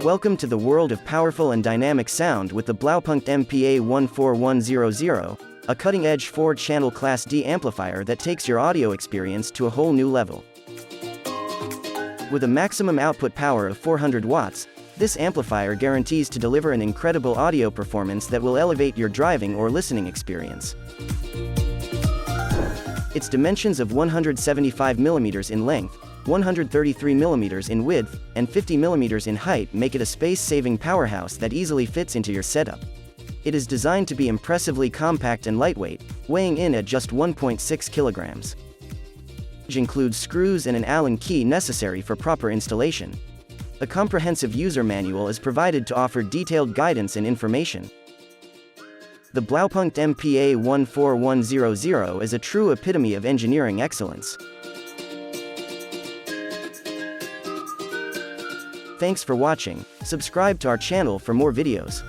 Welcome to the world of powerful and dynamic sound with the Blaupunkt MPA 14100, a cutting-edge 4-channel Class D amplifier that takes your audio experience to a whole new level. With a maximum output power of 400 watts, this amplifier guarantees to deliver an incredible audio performance that will elevate your driving or listening experience. Its dimensions of 175 mm in length, 133 mm in width, and 50 mm in height make it a space-saving powerhouse that easily fits into your setup. It is designed to be impressively compact and lightweight, weighing in at just 1.6 kilograms. It includes screws and an Allen key necessary for proper installation. A comprehensive user manual is provided to offer detailed guidance and information. The Blaupunkt MPA 14100 is a true epitome of engineering excellence. Thanks for watching. Subscribe to our channel for more videos.